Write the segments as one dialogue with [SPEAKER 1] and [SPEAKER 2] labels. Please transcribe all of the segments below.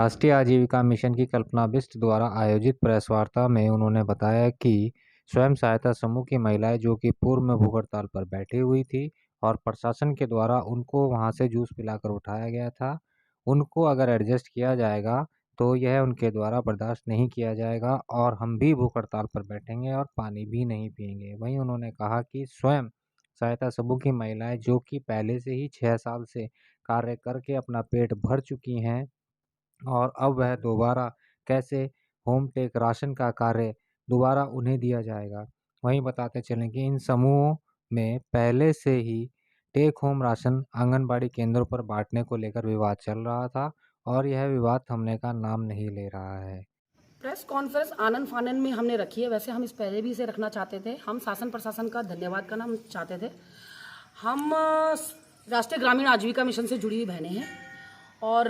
[SPEAKER 1] राष्ट्रीय आजीविका मिशन की कल्पना बिष्ट द्वारा आयोजित प्रेस वार्ता में उन्होंने बताया कि स्वयं सहायता समूह की महिलाएं जो कि पूर्व में भूख हड़ताल पर बैठी हुई थी और प्रशासन के द्वारा उनको वहां से जूस पिलाकर उठाया गया था, उनको अगर एडजस्ट किया जाएगा तो यह उनके द्वारा बर्दाश्त नहीं किया जाएगा और हम भी भूख हड़ताल पर बैठेंगे और पानी भी नहीं पिएंगे। वहीं उन्होंने कहा कि स्वयं सहायता समूह की महिलाएं जो कि पहले से ही 6 साल से कार्य करके अपना पेट भर चुकी हैं और अब वह दोबारा कैसे होम टेक राशन का कार्य दोबारा उन्हें दिया जाएगा। वहीं बताते चलें कि इन समूहों में पहले से ही टेक होम राशन आंगनबाड़ी केंद्रों पर बांटने को लेकर विवाद चल रहा था और यह विवाद थमने का नाम नहीं ले रहा है।
[SPEAKER 2] प्रेस कॉन्फ्रेंस आनन फानन में हमने रखी है। वैसे हम इस पहले भी इसे रखना चाहते थे। हम शासन प्रशासन का धन्यवाद करना हम चाहते थे। हम राष्ट्रीय ग्रामीण आजीविका मिशन से जुड़ी हुई बहनें हैं और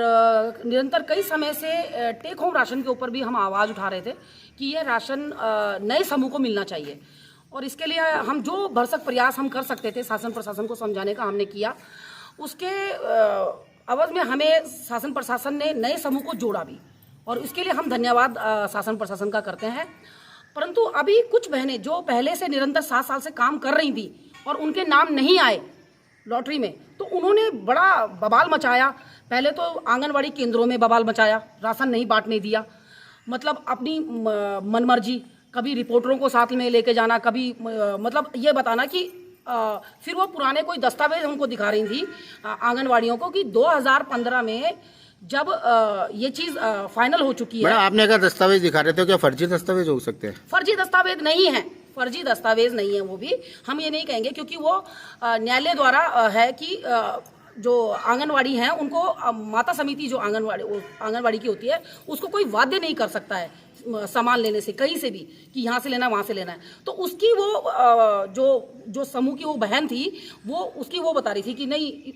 [SPEAKER 2] निरंतर कई समय से टेक होम राशन के ऊपर भी हम आवाज़ उठा रहे थे कि यह राशन नए समूह को मिलना चाहिए और इसके लिए हम जो भरसक प्रयास हम कर सकते थे शासन प्रशासन को समझाने का हमने किया। उसके अवध में हमें शासन प्रशासन ने नए समूह को जोड़ा भी और इसके लिए हम धन्यवाद शासन प्रशासन का करते हैं। परंतु अभी कुछ बहनें जो पहले से निरंतर 7 साल से काम कर रही थी और उनके नाम नहीं आए लॉटरी में, तो उन्होंने बड़ा बवाल मचाया। पहले तो आंगनवाड़ी केंद्रों में बवाल मचाया, राशन नहीं बांटने दिया, मतलब अपनी मनमर्जी, कभी रिपोर्टरों को साथ में लेके जाना, कभी मतलब ये बताना कि फिर वो पुराने कोई दस्तावेज हमको दिखा रही थी आंगनवाड़ियों को कि 2015 में जब ये चीज़ फाइनल हो चुकी है।
[SPEAKER 3] आपने अगर दस्तावेज दिखा रहे थे, क्या फर्जी दस्तावेज हो सकते हैं?
[SPEAKER 2] फर्जी दस्तावेज नहीं है, फर्जी दस्तावेज नहीं है, वो भी हम ये नहीं कहेंगे क्योंकि वो न्यायालय द्वारा है कि जो आंगनवाड़ी हैं उनको माता समिति जो आंगनवाड़ी की होती है उसको कोई वाध्य नहीं कर सकता है सामान लेने से कहीं से भी कि यहाँ से लेना वहाँ से लेना है। तो उसकी वो जो समूह की वो बहन थी वो उसकी वो बता रही थी कि नहीं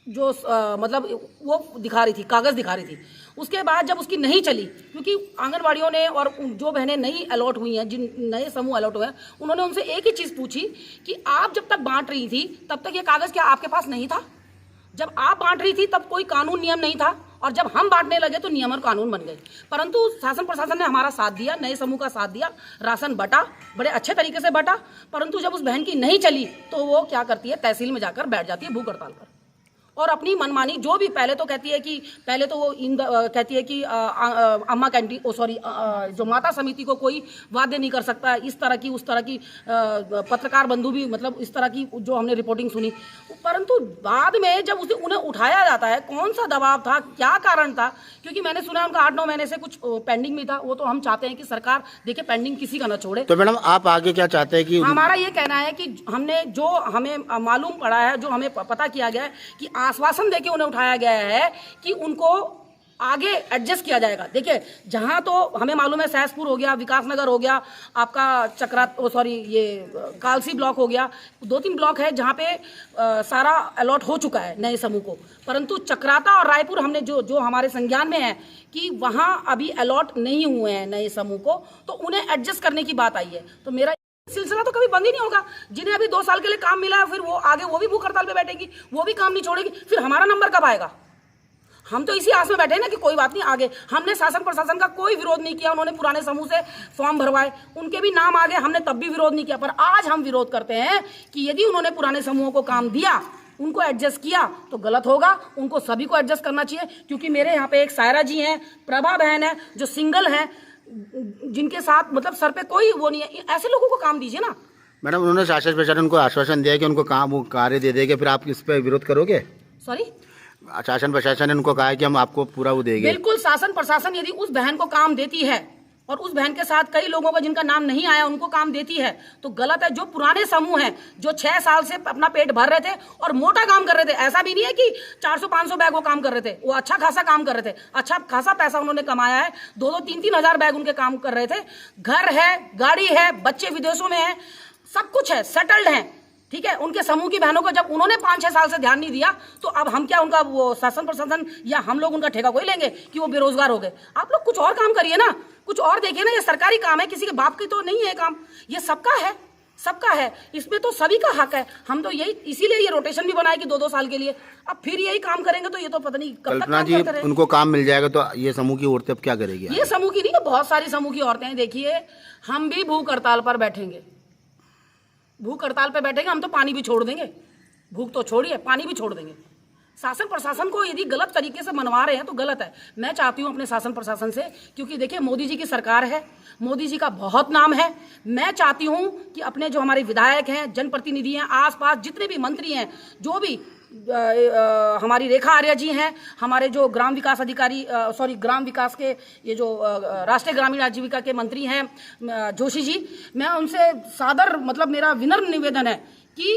[SPEAKER 2] जो मतलब वो दिखा रही थी, कागज़ दिखा रही थी। उसके बाद जब उसकी नहीं चली क्योंकि आंगनवाड़ियों ने और जो बहनें नई अलॉट हुई हैं, जिन नए समूह अलॉट हुए हैं, उन्होंने उनसे एक ही चीज़ पूछी कि आप जब तक बांट रही थी तब तक ये कागज़ क्या आपके पास नहीं था? जब आप बांट रही थी तब कोई कानून नियम नहीं था और जब हम बांटने लगे तो नियम और कानून बन गए। परंतु शासन प्रशासन ने हमारा साथ दिया, नए समूह का साथ दिया, राशन बटा, बड़े अच्छे तरीके से बटा। परंतु जब उस बहन की नहीं चली तो वो क्या करती है, तहसील में जाकर बैठ जाती है भूख हड़ताल पर और अपनी मनमानी जो भी पहले तो कहती है कि पहले तो वो कहती है कि अम्मा कैंटीन जो माता समिति को कोई वाद्य नहीं कर सकता, इस तरह की उस तरह की पत्रकार बंधु भी मतलब इस तरह की जो हमने रिपोर्टिंग सुनी। परंतु बाद में जब उन्हें उठाया जाता है, कौन सा दबाव था, क्या कारण था? क्योंकि मैंने सुना उनका 8-9 महीने से कुछ पेंडिंग भी था। वो तो हम चाहते हैं कि सरकार देखिए पेंडिंग किसी का ना छोड़े।
[SPEAKER 3] तो मैडम आप आगे क्या चाहते हैं? कि
[SPEAKER 2] हमारा ये कहना है कि हमने जो हमें मालूम पड़ा है, जो हमें पता किया गया है कि आश्वासन देके उन्हें उठाया गया है कि उनको आगे एडजस्ट किया जाएगा। देखिए जहां तो हमें मालूम है सहसपुर हो गया, विकासनगर हो गया, आपका ये कालसी ब्लॉक हो गया, 2-3 ब्लॉक है जहां पे सारा अलॉट हो चुका है नए समूह को। परंतु चक्राता और रायपुर हमने जो हमारे संज्ञान में है कि वहां अभी अलॉट नहीं हुए हैं नए समूह को, तो उन्हें एडजस्ट करने की बात आई है। तो मेरा सिलसिला तो कभी बंद ही नहीं होगा। जिन्हें अभी 2 साल के लिए काम मिला है फिर वो आगे वो भी भूख हड़ताल पे बैठेगी, वो भी काम नहीं छोड़ेगी, फिर हमारा नंबर कब आएगा? हम तो इसी आस में बैठे हैं ना कि कोई बात नहीं आगे। हमने शासन प्रशासन का कोई विरोध नहीं किया, उन्होंने पुराने समूह से फॉर्म भरवाए, उनके भी नाम आ गए, हमने तब भी विरोध नहीं किया। पर आज हम विरोध करते हैं कि यदि उन्होंने पुराने समूहों को काम दिया, उनको एडजस्ट किया तो गलत होगा। उनको सभी को एडजस्ट करना चाहिए क्योंकि मेरे यहाँ पे एक सायरा जी हैं, प्रभा बहन है जो सिंगल है, जिनके साथ मतलब सर पे कोई वो नहीं है। ऐसे लोगों को काम दीजिए ना।
[SPEAKER 3] मैडम उन्होंने शासन प्रशासन को आश्वासन दिया कि उनको काम वो कार्य दे देंगे, फिर आप इस पे विरोध करोगे?
[SPEAKER 2] सॉरी,
[SPEAKER 3] शासन प्रशासन ने उनको कहा है कि हम आपको पूरा वो देंगे।
[SPEAKER 2] बिल्कुल, शासन प्रशासन यदि उस बहन को काम देती है और उस बहन के साथ कई लोगों का जिनका नाम नहीं आया उनको काम देती है तो गलत है। जो पुराने समूह हैं जो 6 साल से अपना पेट भर रहे थे और मोटा काम कर रहे थे, ऐसा भी नहीं है कि 400-500 बैग वो काम कर रहे थे, वो अच्छा खासा काम कर रहे थे, अच्छा खासा पैसा उन्होंने कमाया है। 2-2, 3-3 हज़ार बैग उनके काम कर रहे थे। घर है, गाड़ी है, बच्चे विदेशों में हैं, सब कुछ है, सेटल्ड हैं, ठीक है। उनके समूह की बहनों को जब उन्होंने 5-6 साल से ध्यान नहीं दिया तो अब हम क्या उनका वो शासन प्रशासन या हम लोग उनका ठेका कोई लेंगे कि वो बेरोजगार हो गए? आप लोग कुछ और काम करिए ना, कुछ और देखिए ना। ये सरकारी काम है, किसी के बाप की तो नहीं है काम, ये सबका है। सबका है, इसमें तो सभी का हक है। हम तो यही इसीलिए ये रोटेशन भी बनाए कि 2-2 साल के लिए। अब फिर यही काम करेंगे तो ये तो पता नहीं कब तक
[SPEAKER 3] कल्पना
[SPEAKER 2] काम
[SPEAKER 3] जी,
[SPEAKER 2] करते रहेंगे।
[SPEAKER 3] उनको काम मिल जाएगा तो ये समूह की औरतें अब क्या करेगी?
[SPEAKER 2] ये समूह की नहीं है, बहुत सारी समूह की औरतें हैं। देखिए, हम भी भूख हड़ताल पर बैठेंगे, भूख हड़ताल पर बैठेंगे। हम तो पानी भी छोड़ देंगे, भूख तो छोड़िए, पानी भी छोड़ देंगे। शासन प्रशासन को यदि गलत तरीके से मनवा रहे हैं तो गलत है। मैं चाहती हूं अपने शासन प्रशासन से, क्योंकि देखिए मोदी जी की सरकार है, मोदी जी का बहुत नाम है। मैं चाहती हूं कि अपने जो हमारे विधायक हैं, जनप्रतिनिधि हैं, आसपास जितने भी मंत्री हैं, जो भी हमारी रेखा आर्या जी हैं, हमारे जो ग्राम विकास अधिकारी ग्राम विकास के ये जो राष्ट्रीय ग्रामीण आजीविका के मंत्री हैं जोशी जी, मैं उनसे सादर मतलब मेरा विनम्र निवेदन है कि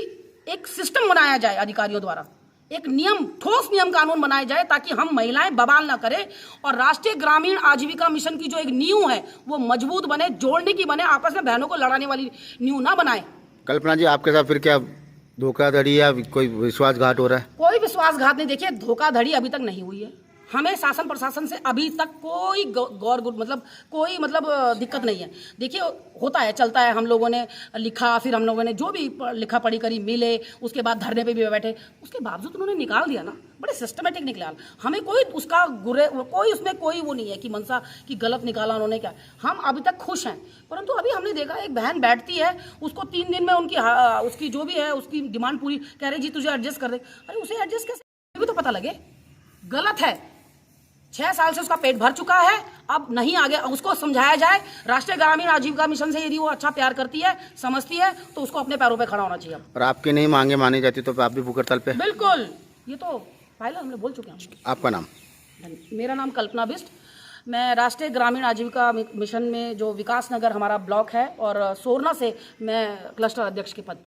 [SPEAKER 2] एक सिस्टम बनाया जाए अधिकारियों द्वारा, एक नियम, ठोस नियम कानून बनाए जाए ताकि हम महिलाएं बवाल ना करें और राष्ट्रीय ग्रामीण आजीविका मिशन की जो एक नींव है वो मजबूत बने, जोड़ने की बने, आपस में बहनों को लड़ाने वाली नींव ना बनाए।
[SPEAKER 3] कल्पना जी, आपके साथ फिर क्या धोखाधड़ी या कोई विश्वासघात हो रहा है?
[SPEAKER 2] कोई विश्वासघात नहीं। देखिए, धोखाधड़ी अभी तक नहीं हुई है। हमें शासन प्रशासन से अभी तक कोई कोई दिक्कत नहीं है। देखिए, होता है, चलता है। हम लोगों ने लिखा, फिर हम लोगों ने जो भी लिखा पढ़ी करी, मिले, उसके बाद धरने पे भी बैठे, उसके बावजूद उन्होंने निकाल दिया ना, बड़े सिस्टमेटिक निकाल। हमें कोई उसका कोई उसमें कोई वो नहीं है कि मनसा कि गलत निकाला उन्होंने क्या। हम अभी तक खुश हैं। परंतु अभी हमने देखा एक बहन बैठती है, उसको 3 दिन में उसकी जो भी है उसकी डिमांड पूरी, कह रही जी तुझे एडजस्ट कर दे। अरे उसे एडजस्ट कैसे, भी तो पता लगे। गलत है। 6 साल से उसका पेट भर चुका है, अब नहीं आगे उसको समझाया जाए। राष्ट्रीय ग्रामीण आजीविका मिशन से यदि वो अच्छा प्यार करती है, समझती है, तो उसको अपने पैरों पे खड़ा होना चाहिए।
[SPEAKER 3] और आपकी नहीं मांगे मानी जाती तो आप भी भूख हड़ताल पे?
[SPEAKER 2] बिल्कुल, ये तो पहले हमने बोल चुके हैं।
[SPEAKER 3] आपका नाम?
[SPEAKER 2] मेरा नाम कल्पना बिष्ट। मैं राष्ट्रीय ग्रामीण आजीविका मिशन में जो विकास नगर हमारा ब्लॉक है और सोरना से मैं क्लस्टर अध्यक्ष के पद